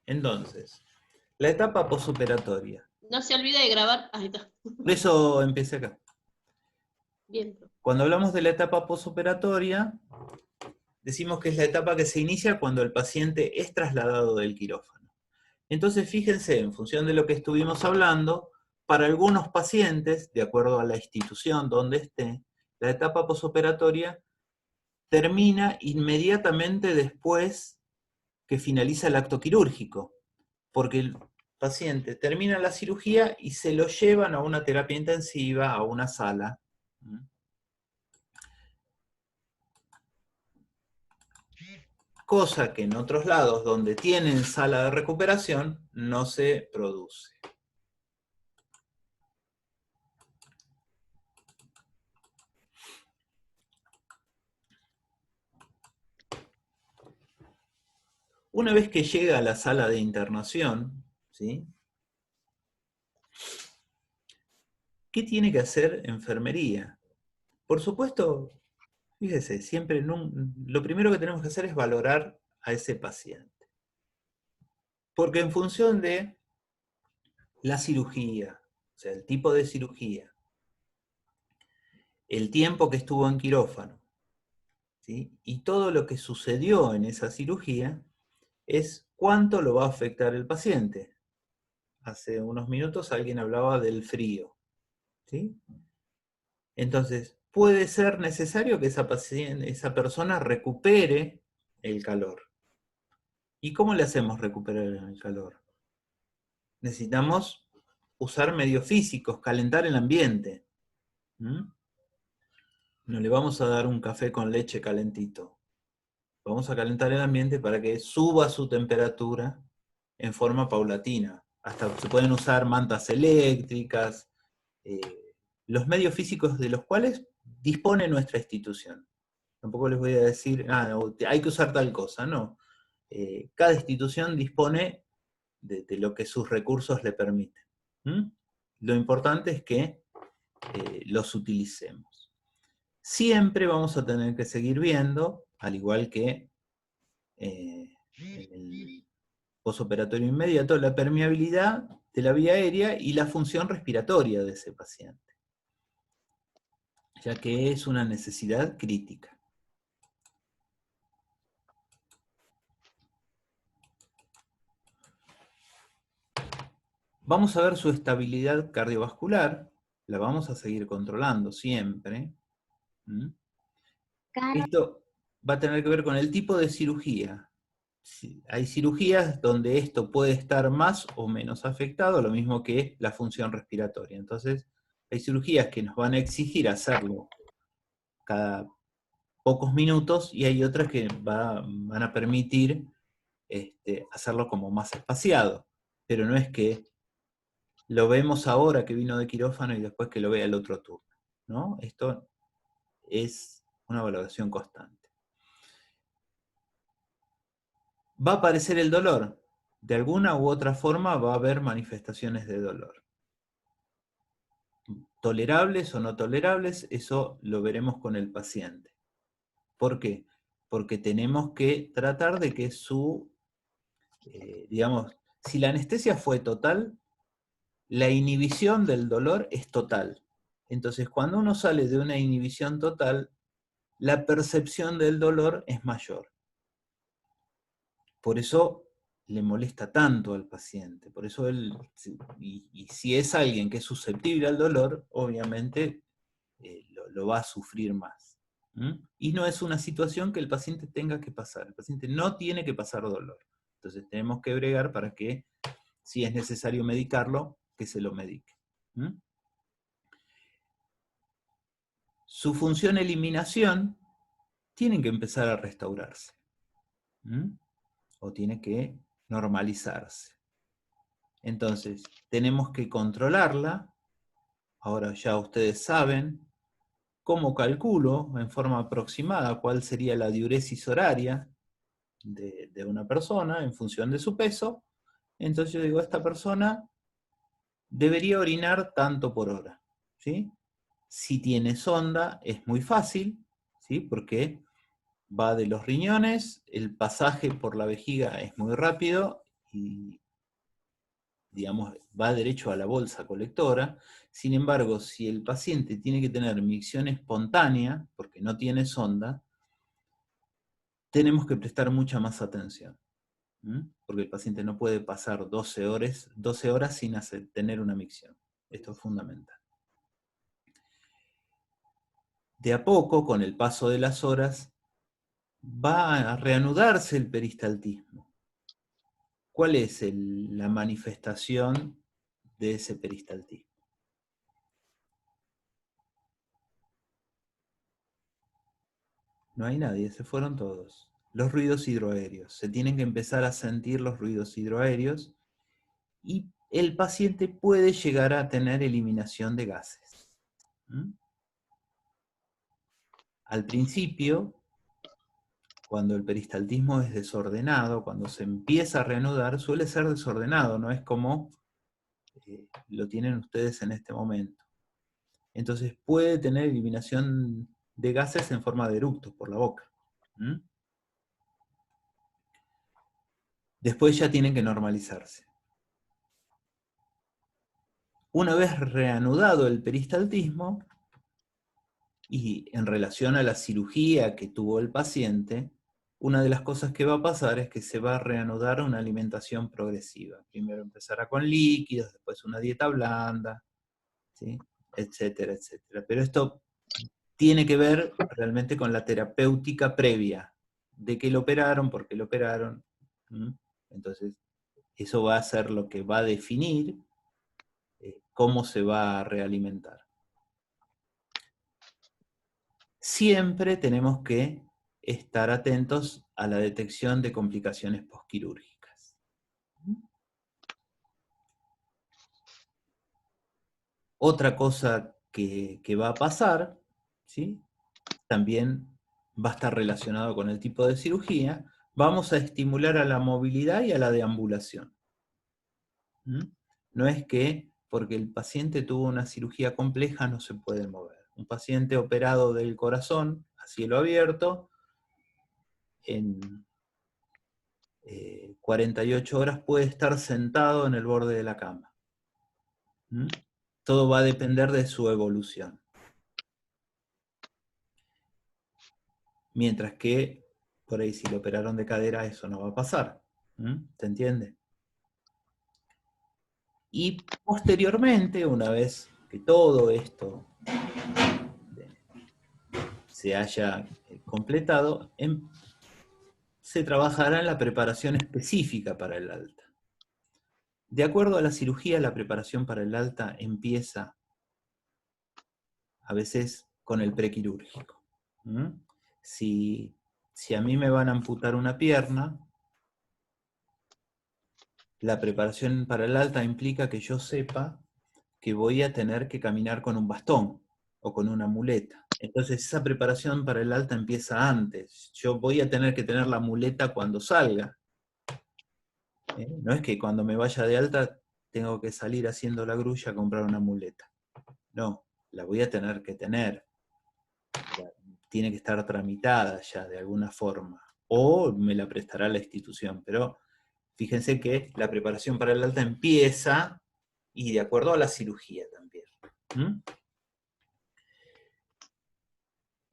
Entonces, la etapa posoperatoria. No se olvide de grabar. Ahí está. Por eso empecé acá. Bien. Cuando hablamos de la etapa posoperatoria, decimos que es la etapa que se inicia cuando el paciente es trasladado del quirófano. Entonces, fíjense, en función de lo que estuvimos hablando, para algunos pacientes, de acuerdo a la institución donde esté, la etapa posoperatoria termina inmediatamente después que finaliza el acto quirúrgico, porque el paciente termina la cirugía y se lo llevan a una terapia intensiva, a una sala. Cosa que en otros lados donde tienen sala de recuperación no se produce. Una vez que llega a la sala de internación, ¿sí? ¿Qué tiene que hacer enfermería? Por supuesto, fíjese, siempre lo primero que tenemos que hacer es valorar a ese paciente. Porque en función de la cirugía, o sea, el tipo de cirugía, el tiempo que estuvo en quirófano, ¿sí? Y todo lo que sucedió en esa cirugía, es cuánto lo va a afectar el paciente. Hace unos minutos alguien hablaba del frío, ¿sí? Entonces, puede ser necesario que esa persona recupere el calor. ¿Y cómo le hacemos recuperar el calor? Necesitamos usar medios físicos, calentar el ambiente. ¿Mm? No le vamos a dar un café con leche calentito. Vamos a calentar el ambiente para que suba su temperatura en forma paulatina. Hasta se pueden usar mantas eléctricas, eh, los medios físicos de los cuales dispone nuestra institución. Tampoco les voy a decir, hay que usar tal cosa, no. Cada institución dispone de lo que sus recursos le permiten. ¿Mm? Lo importante es que los utilicemos. Siempre vamos a tener que seguir viendo, al igual que en el posoperatorio inmediato, la permeabilidad de la vía aérea y la función respiratoria de ese paciente, ya que es una necesidad crítica. Vamos a ver su estabilidad cardiovascular, la vamos a seguir controlando siempre. Esto va a tener que ver con el tipo de cirugía. Hay cirugías donde esto puede estar más o menos afectado, lo mismo que la función respiratoria. Entonces, hay cirugías que nos van a exigir hacerlo cada pocos minutos y hay otras que van a permitir hacerlo como más espaciado. Pero no es que lo vemos ahora que vino de quirófano y después que lo vea el otro turno, ¿no? Esto es una valoración constante. ¿Va a aparecer el dolor? De alguna u otra forma va a haber manifestaciones de dolor. Tolerables o no tolerables, eso lo veremos con el paciente. ¿Por qué? Porque tenemos que tratar de que digamos, si la anestesia fue total, la inhibición del dolor es total. Entonces, cuando uno sale de una inhibición total, la percepción del dolor es mayor. Por eso le molesta tanto al paciente. Por eso y si es alguien que es susceptible al dolor, obviamente lo va a sufrir más. ¿Mm? Y no es una situación que el paciente tenga que pasar. El paciente no tiene que pasar dolor. Entonces tenemos que bregar para que, si es necesario medicarlo, que se lo medique. ¿Mm? Su función eliminación tiene que empezar a restaurarse. ¿Mm? O tiene que normalizarse. Entonces, tenemos que controlarla. Ahora ya ustedes saben cómo calculo en forma aproximada cuál sería la diuresis horaria de una persona en función de su peso. Entonces yo digo, esta persona debería orinar tanto por hora, ¿sí? Si tiene sonda es muy fácil, ¿sí? Porque va de los riñones, el pasaje por la vejiga es muy rápido y, digamos, va derecho a la bolsa colectora. Sin embargo, si el paciente tiene que tener micción espontánea, porque no tiene sonda, tenemos que prestar mucha más atención. Porque el paciente no puede pasar 12 horas sin tener una micción. Esto es fundamental. De a poco, con el paso de las horas, va a reanudarse el peristaltismo. ¿Cuál es la manifestación de ese peristaltismo? No hay nadie, se fueron todos. Los ruidos hidroaéreos. Se tienen que empezar a sentir los ruidos hidroaéreos y el paciente puede llegar a tener eliminación de gases. Al principio, cuando el peristaltismo es desordenado, cuando se empieza a reanudar, suele ser desordenado, no es como lo tienen ustedes en este momento. Entonces puede tener eliminación de gases en forma de eructos por la boca. Después ya tienen que normalizarse. Una vez reanudado el peristaltismo, y en relación a la cirugía que tuvo el paciente, una de las cosas que va a pasar es que se va a reanudar una alimentación progresiva. Primero empezará con líquidos, después una dieta blanda, ¿sí? Etcétera, etcétera. Pero esto tiene que ver realmente con la terapéutica previa, de qué lo operaron, por qué lo operaron. Entonces, eso va a ser lo que va a definir cómo se va a realimentar. Siempre tenemos que estar atentos a la detección de complicaciones posquirúrgicas. Otra cosa que va a pasar, ¿sí? También va a estar relacionado con el tipo de cirugía, vamos a estimular a la movilidad y a la deambulación. No es que porque el paciente tuvo una cirugía compleja no se puede mover. Un paciente operado del corazón a cielo abierto, en 48 horas puede estar sentado en el borde de la cama. Todo va a depender de su evolución. Mientras que, por ahí si lo operaron de cadera, eso no va a pasar. ¿Se entiende? Y posteriormente, una vez que todo esto se haya completado, se trabajará en la preparación específica para el alta. De acuerdo a la cirugía, la preparación para el alta empieza a veces con el prequirúrgico. Si a mí me van a amputar una pierna, la preparación para el alta implica que yo sepa que voy a tener que caminar con un bastón o con una muleta. Entonces esa preparación para el alta empieza antes. Yo voy a tener que tener la muleta cuando salga. No es que cuando me vaya de alta tengo que salir haciendo la grulla a comprar una muleta. No, la voy a tener que tener. Tiene que estar tramitada ya de alguna forma. O me la prestará la institución. Pero fíjense que la preparación para el alta empieza y de acuerdo a la cirugía también.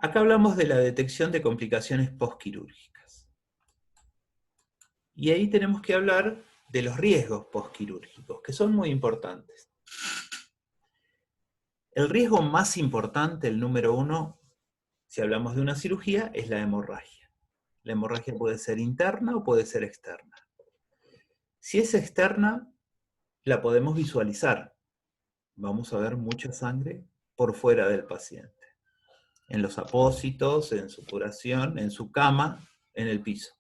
Acá hablamos de la detección de complicaciones posquirúrgicas. Y ahí tenemos que hablar de los riesgos posquirúrgicos, que son muy importantes. El riesgo más importante, el número 1, si hablamos de una cirugía, es la hemorragia. La hemorragia puede ser interna o puede ser externa. Si es externa, la podemos visualizar. Vamos a ver mucha sangre por fuera del paciente. En los apósitos, en su curación, en su cama, en el piso.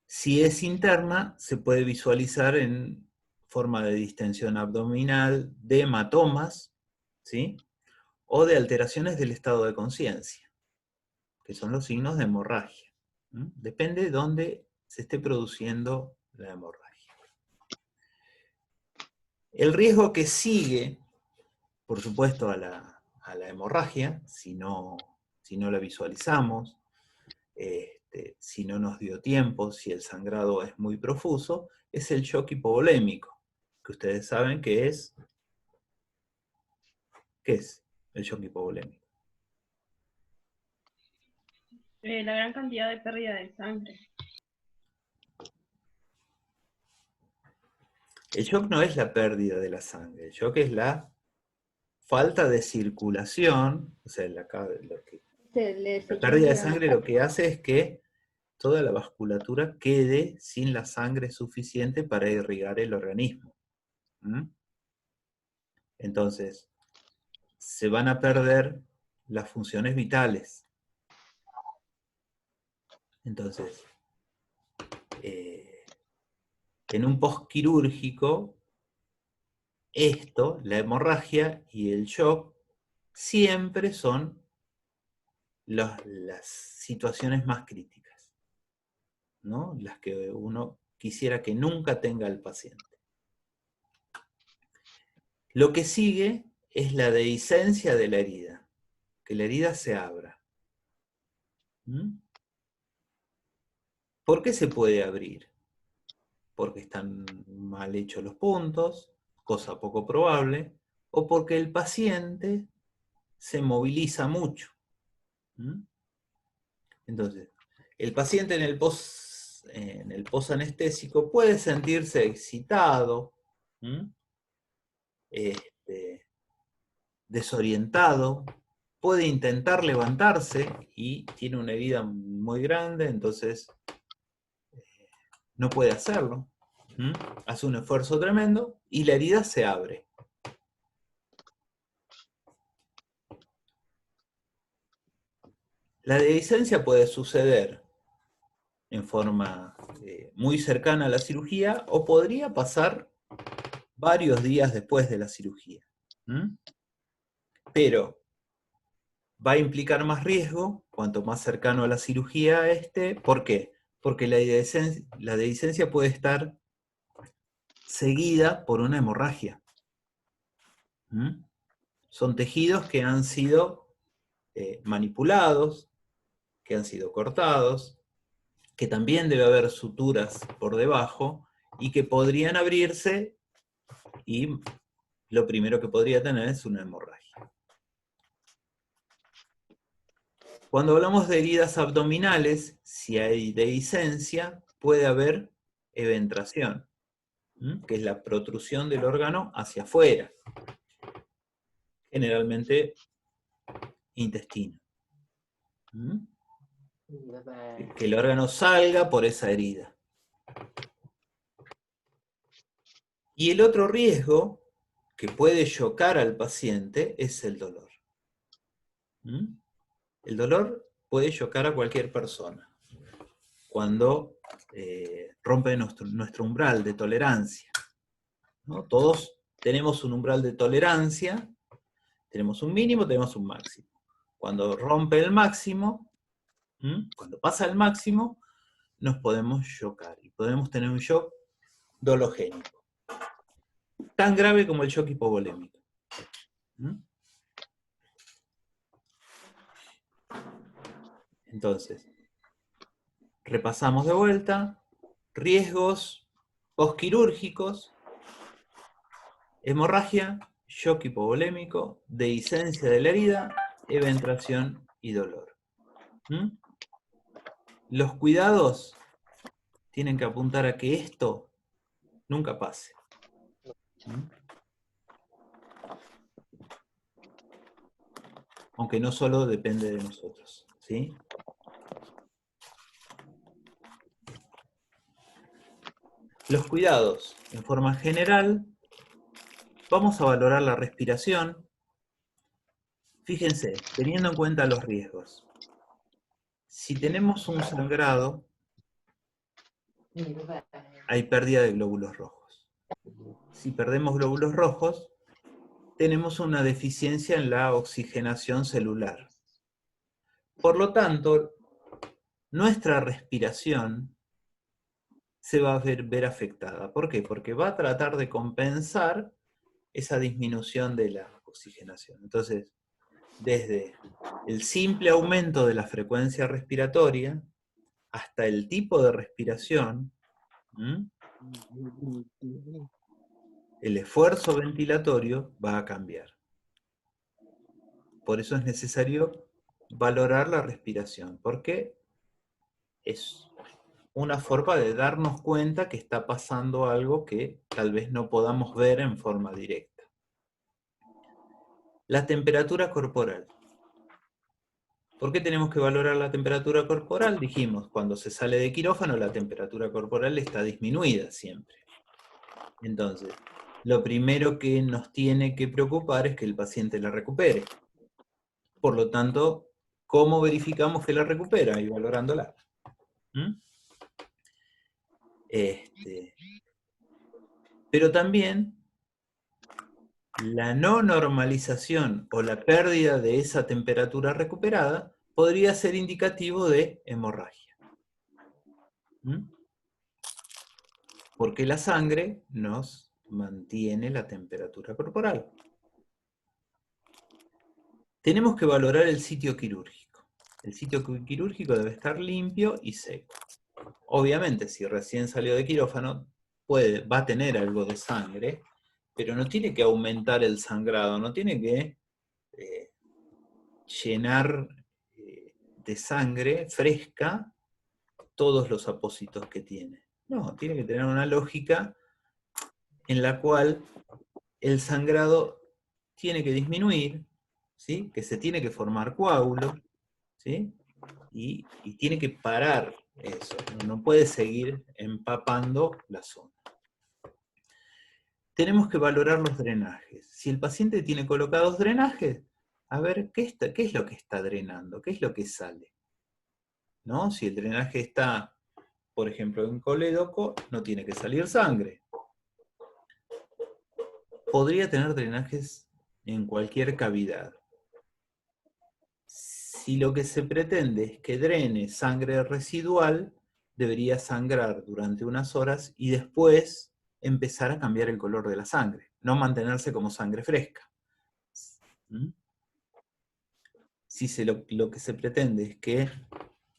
Si es interna, se puede visualizar en forma de distensión abdominal, de hematomas, ¿sí? O de alteraciones del estado de conciencia, que son los signos de hemorragia. Depende de dónde se esté produciendo la hemorragia. El riesgo que sigue, por supuesto, a la hemorragia, si no la visualizamos, si no nos dio tiempo, si el sangrado es muy profuso, es el shock hipovolémico, que ustedes saben que es. ¿Qué es el shock hipovolémico? La gran cantidad de pérdida de sangre. El shock no es la pérdida de la sangre, el shock es la falta de circulación, o sea, la pérdida de sangre lo que hace es que toda la vasculatura quede sin la sangre suficiente para irrigar el organismo. Entonces, se van a perder las funciones vitales. Entonces, en un postquirúrgico, la hemorragia y el shock, siempre son las situaciones más críticas, ¿no? Las que uno quisiera que nunca tenga el paciente. Lo que sigue es la dehiscencia de la herida, que la herida se abra. ¿Por qué se puede abrir? Porque están mal hechos los puntos, cosa poco probable, o porque el paciente se moviliza mucho. Entonces, el paciente en el posanestésico puede sentirse excitado, desorientado, puede intentar levantarse y tiene una herida muy grande, entonces no puede hacerlo. Hace un esfuerzo tremendo y la herida se abre. La dehiscencia puede suceder en forma muy cercana a la cirugía o podría pasar varios días después de la cirugía. Pero va a implicar más riesgo cuanto más cercano a la cirugía esté. ¿Por qué? Porque la dehiscencia puede estar seguida por una hemorragia. Son tejidos que han sido manipulados, que han sido cortados, que también debe haber suturas por debajo y que podrían abrirse y lo primero que podría tener es una hemorragia. Cuando hablamos de heridas abdominales, si hay dehiscencia, puede haber eventración, que es la protrusión del órgano hacia afuera, generalmente intestino. Que el órgano salga por esa herida. Y el otro riesgo que puede chocar al paciente es el dolor. El dolor puede chocar a cualquier persona cuando rompe nuestro umbral de tolerancia, ¿no? Todos tenemos un umbral de tolerancia, tenemos un mínimo, tenemos un máximo. Cuando rompe el máximo, cuando pasa el máximo, nos podemos chocar y podemos tener un shock dologénico, tan grave como el shock hipovolémico. Entonces, repasamos de vuelta: riesgos postquirúrgicos, hemorragia, shock hipovolémico, dehiscencia de la herida, eventración y dolor. Los cuidados tienen que apuntar a que esto nunca pase. Aunque no solo depende de nosotros, ¿sí? Los cuidados, en forma general, vamos a valorar la respiración. Fíjense, teniendo en cuenta los riesgos. Si tenemos un sangrado, hay pérdida de glóbulos rojos. Si perdemos glóbulos rojos, tenemos una deficiencia en la oxigenación celular. Por lo tanto, nuestra respiración se va a ver afectada. ¿Por qué? Porque va a tratar de compensar esa disminución de la oxigenación. Entonces, desde el simple aumento de la frecuencia respiratoria hasta el tipo de respiración, el esfuerzo ventilatorio va a cambiar. Por eso es necesario valorar la respiración, porque es una forma de darnos cuenta que está pasando algo que tal vez no podamos ver en forma directa. La temperatura corporal. ¿Por qué tenemos que valorar la temperatura corporal? Dijimos, cuando se sale de quirófano la temperatura corporal está disminuida siempre. Entonces, lo primero que nos tiene que preocupar es que el paciente la recupere. Por lo tanto, ¿cómo verificamos que la recupera? Y valorándola. Pero también la no normalización o la pérdida de esa temperatura recuperada podría ser indicativo de hemorragia. Porque la sangre nos mantiene la temperatura corporal. Tenemos que valorar el sitio quirúrgico. El sitio quirúrgico debe estar limpio y seco. Obviamente, si recién salió de quirófano, va a tener algo de sangre, pero no tiene que aumentar el sangrado, no tiene que llenar de sangre fresca todos los apósitos que tiene. No, tiene que tener una lógica en la cual el sangrado tiene que disminuir, ¿sí? Que se tiene que formar coágulo, ¿sí? Y tiene que parar eso, no puede seguir empapando la zona. Tenemos que valorar los drenajes. Si el paciente tiene colocados drenajes, a ver qué es lo que está drenando, qué es lo que sale. ¿No? Si el drenaje está, por ejemplo, en colédoco, no tiene que salir sangre. Podría tener drenajes en cualquier cavidad. Si lo que se pretende es que drene sangre residual, debería sangrar durante unas horas y después empezar a cambiar el color de la sangre, no mantenerse como sangre fresca. Si lo que se pretende es que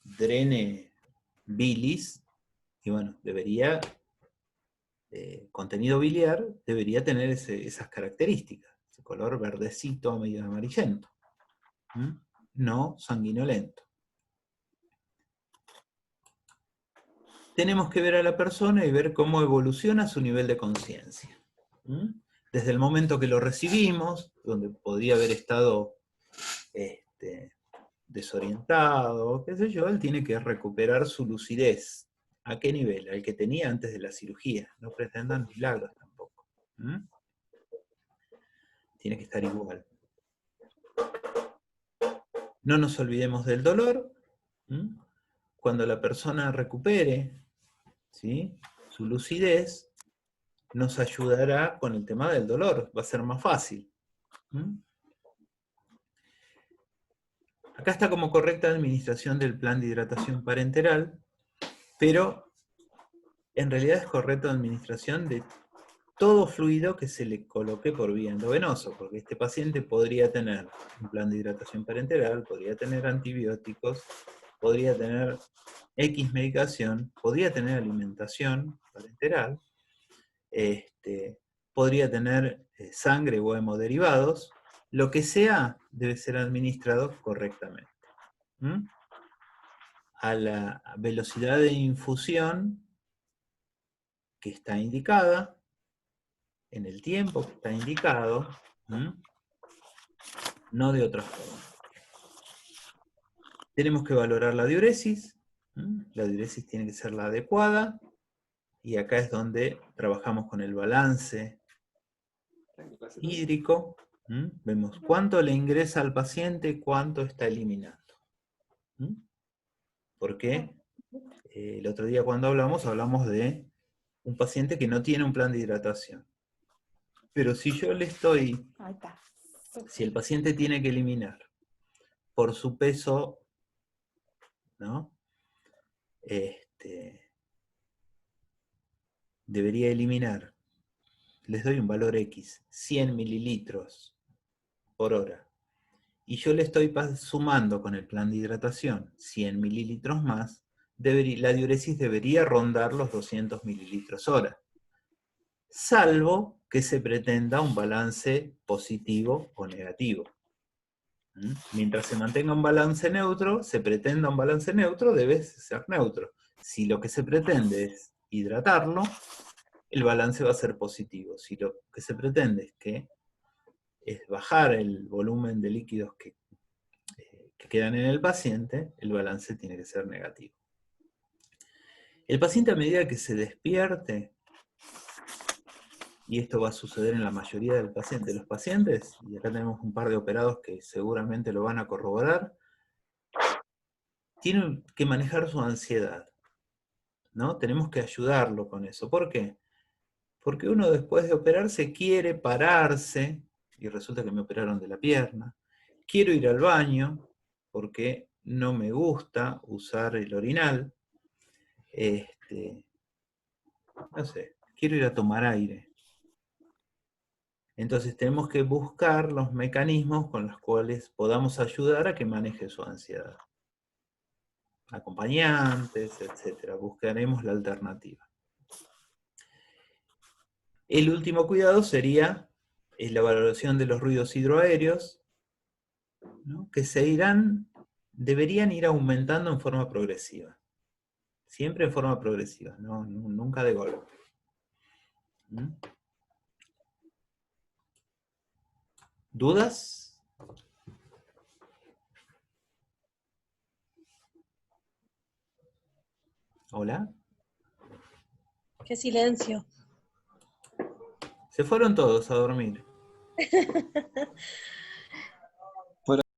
drene bilis, y bueno, debería, contenido biliar, debería tener esas características, ese color verdecito a medio amarillento, no sanguinolento. Tenemos que ver a la persona y ver cómo evoluciona su nivel de conciencia. Desde el momento que lo recibimos, donde podría haber estado desorientado, qué sé yo, él tiene que recuperar su lucidez. ¿A qué nivel? Al que tenía antes de la cirugía. No pretendan milagros tampoco. Tiene que estar igual. No nos olvidemos del dolor. Cuando la persona recupere, ¿sí?, su lucidez, nos ayudará con el tema del dolor. Va a ser más fácil. Acá está como correcta administración del plan de hidratación parenteral, pero en realidad es correcta administración de todo fluido que se le coloque por vía endovenoso, porque este paciente podría tener un plan de hidratación parenteral, podría tener antibióticos, podría tener X medicación, podría tener alimentación parenteral, podría tener sangre o hemoderivados, lo que sea debe ser administrado correctamente. A la velocidad de infusión que está indicada, en el tiempo que está indicado, no de otra forma. Tenemos que valorar la diuresis. La diuresis tiene que ser la adecuada, y acá es donde trabajamos con el balance hídrico. Vemos cuánto le ingresa al paciente, cuánto está eliminando. Porque el otro día cuando hablamos de un paciente que no tiene un plan de hidratación. Pero si yo le estoy, si el paciente tiene que eliminar por su peso, ¿no?, debería eliminar, les doy un valor X, 100 mililitros por hora, y yo le estoy sumando con el plan de hidratación 100 mililitros más, la diuresis debería rondar los 200 mililitros hora, salvo que se pretenda un balance positivo o negativo. Mientras se mantenga un balance neutro, se pretenda un balance neutro, debe ser neutro. Si lo que se pretende es hidratarlo, el balance va a ser positivo. Si lo que se pretende es bajar el volumen de líquidos que quedan en el paciente, el balance tiene que ser negativo. El paciente, a medida que se despierte, y esto va a suceder en la mayoría de los pacientes, y acá tenemos un par de operados que seguramente lo van a corroborar, tienen que manejar su ansiedad, ¿no? Tenemos que ayudarlo con eso. ¿Por qué? Porque uno después de operarse quiere pararse, y resulta que me operaron de la pierna, quiero ir al baño, porque no me gusta usar el orinal, no sé, quiero ir a tomar aire. Entonces tenemos que buscar los mecanismos con los cuales podamos ayudar a que maneje su ansiedad. Acompañantes, etc. Buscaremos la alternativa. El último cuidado sería la valoración de los ruidos hidroaéreos, ¿no? Que deberían ir aumentando en forma progresiva. Siempre en forma progresiva, nunca de golpe. ¿Dudas? ¿Hola? Qué silencio. Se fueron todos a dormir.